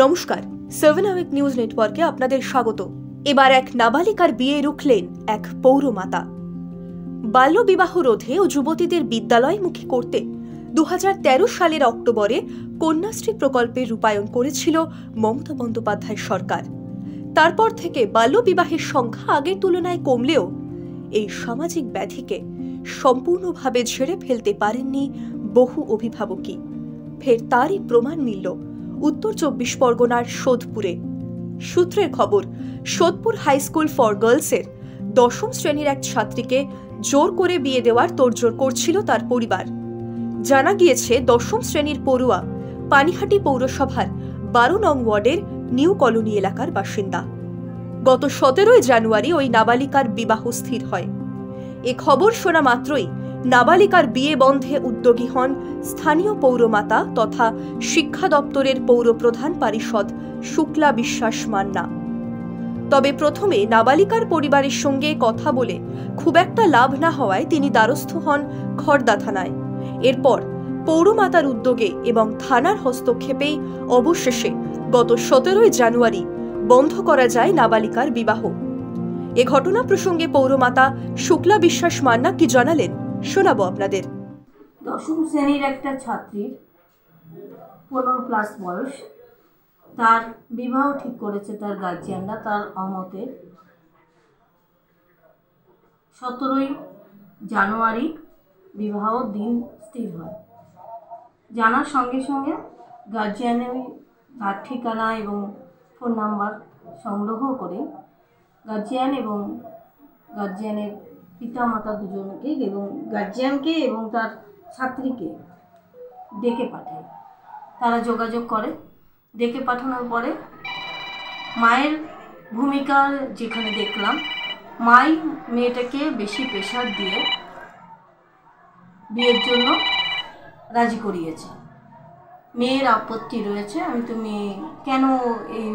নমস্কার, 7 hour news নেটওয়ার্কে আপনাদের স্বাগত। এবার এক নাবালিকার বিয়ে রুখলেন এক পৌরমাতা। বাল্যবিবাহ রোধে ও যুবতীদের বিদ্যালয়মুখী করতে 2013 সালের অক্টোবরে কন্যাশ্রী প্রকল্পের রূপায়ণ করেছিল মমতা বন্দ্যোপাধ্যায় সরকার। তারপর থেকে বাল্যবিবাহের সংখ্যা আগের তুলনায় কমলেও এই সামাজিক ব্যাধিকে সম্পূর্ণভাবে ঝেড়ে ফেলতে পারেননি বহু অভিভাবকই। ফের তারই প্রমাণ মিলল উত্তর 24 পরগনার সোদপুরে। সূত্রের খবর, সোদপুর হাই স্কুল ফর গার্লসের 10ম শ্রেণীর এক ছাত্রীকে জোর করে বিয়ে দেওয়ার তোড়জোড় করছিল তার পরিবার। জানা গিয়েছে, 10ম শ্রেণীর পড়ুয়া পানিহাটি পৌরসভার 12 নং ওয়ার্ডের নিউ কলোনি এলাকার বাসিন্দা। গত 17 জানুয়ারি ওই নাবালিকার বিবাহ স্থির হয়। এ খবর শোনা মাত্রই নাবালিকার বিয়ে বন্ধে উদ্যোগী হন স্থানীয় পৌরমাতা তথা শিক্ষা দপ্তরের পৌরপ্রধান পারিষদ শুক্লা বিশ্বাস মান্না। তবে প্রথমে নাবালিকার পরিবারের সঙ্গে কথা বলে খুব একটা লাভ না হওয়ায় তিনি দ্বারস্থ হন খড়দা থানায়। এরপর পৌরমাতার উদ্যোগে এবং থানার হস্তক্ষেপেই অবশেষে গত 17 জানুয়ারি বন্ধ করা যায় নাবালিকার বিবাহ। এ ঘটনা প্রসঙ্গে পৌরমাতা শুক্লা বিশ্বাস মান্না কি জানালেন শোনাবো আপনাদের। 10ম শ্রেণীর একটা ছাত্রীর 15+ বয়স, তার বিবাহ ঠিক করেছে তার গার্জিয়ানরা। তার অমতে 17 জানুয়ারি বিবাহ দিন স্থির হয়। জানার সঙ্গে সঙ্গে গার্জিয়ানের তার ঠিকানা এবং ফোন নাম্বার সংগ্রহ করে গার্জিয়ান এবং গার্জিয়ানের পিতামাতা দুজনকে এবং গার্জিয়ানকে এবং তার ছাত্রীকে ডেকে পাঠায়। তারা যোগাযোগ করে। ডেকে পাঠানোর পরে মায়ের ভূমিকা যেখানে দেখলাম, মাই মেয়েটাকে বেশি প্রেশার দিয়ে বিয়ের জন্য রাজি করিয়েছে। মেয়ের আপত্তি রয়েছে, তুমি কেন এই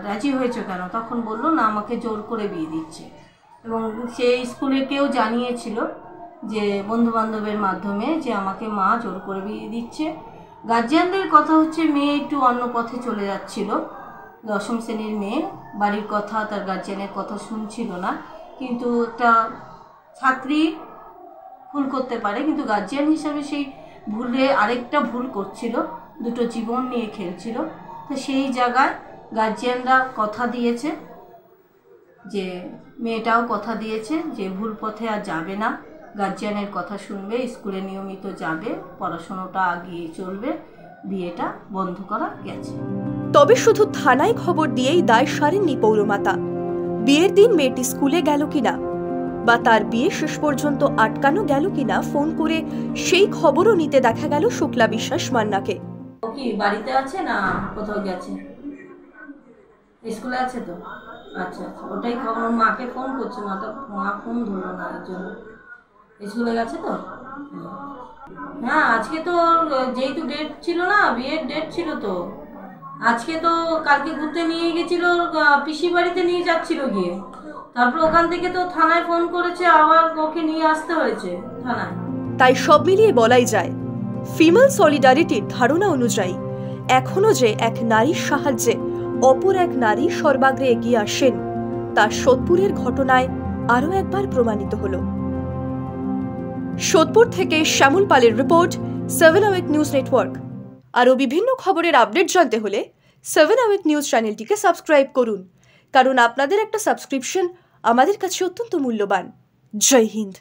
রাজি হয়েছো কেন? তখন বললো না, আমাকে জোর করে বিয়ে দিচ্ছে। এবং সে স্কুলে কেউ জানিয়েছিল যে বন্ধুবান্ধবের মাধ্যমে যে আমাকে মা জোর করে বিয়ে দিচ্ছে। গার্জিয়ানদের কথা হচ্ছে মেয়ে একটু অন্য পথে চলে যাচ্ছিল। 10ম শ্রেণীর মেয়ে বাড়ির কথা, তার গার্জিয়ানের কথা শুনছিল না। কিন্তু একটা ছাত্রী ভুল করতে পারে, কিন্তু গার্জিয়ান হিসাবে সেই ভুলে আরেকটা ভুল করছিল, দুটো জীবন নিয়ে খেলছিল। তো সেই জায়গায় গার্জিয়ানরা কথা দিয়েছে, যে মেয়েটাও কথা দিয়েছে যে ভুল পথে আর যাবে না, গার্জিয়ানের কথা শুনবে, স্কুলে নিয়মিত যাবে, পড়াশোনাটা এগিয়ে চলবে, বিয়েটা বন্ধ করা গেছে। তবে শুধু থানায় খবর দিয়েই দায় সারেননি পৌরমাতা। বিয়ের দিন মেয়েটি স্কুলে গেল কিনা বা তার বিয়ে শেষ পর্যন্ত আটকানো গেল কিনা ফোন করে সেই খবরও নিতে দেখা গেল শুক্লা বিশ্বাস মান্নাকে। ও কি বাড়িতে আছে না কোথাও গেছে? স্কুলে আছে তো? আচ্ছা আচ্ছা, ওটাই খবর। মাকে ফোন করছে, মা ফোন ধরলো না, এর জন্য। স্কুলে গেছে তো? হ্যাঁ, আজকে তো যেহেতু ডেট ছিল না, বিয়ের ডেট ছিল, তো আজকে তো কালকে ঘুরতে নিয়ে গেছিল, পিসি বাড়িতে নিয়ে যাচ্ছিল গিয়ে। তারপর ওখান থেকে তো থানায় ফোন করেছে, আবার ওকে নিয়ে আসতে হয়েছে থানায়। তাই সব মিলিয়ে বলাই যায়, ফিমেল সলিডারিটির ধারণা অনুযায়ী এখনো যে এক নারীর সাহায্যে অপর এক নারী সর্বাগ্রে এগিয়ে আসেন, তা সোদপুরের ঘটনায় আরও একবার প্রমাণিত হল। সোদপুর থেকে শ্যামল পালের রিপোর্ট, 7 আওয়ার নিউজ নেটওয়ার্ক। আরও বিভিন্ন খবরের আপডেট জানতে হলে 7 আওয়ার নিউজ চ্যানেলটিকে সাবস্ক্রাইব করুন, কারণ আপনাদের একটা সাবস্ক্রিপশন আমাদের কাছে অত্যন্ত মূল্যবান। জয় হিন্দ।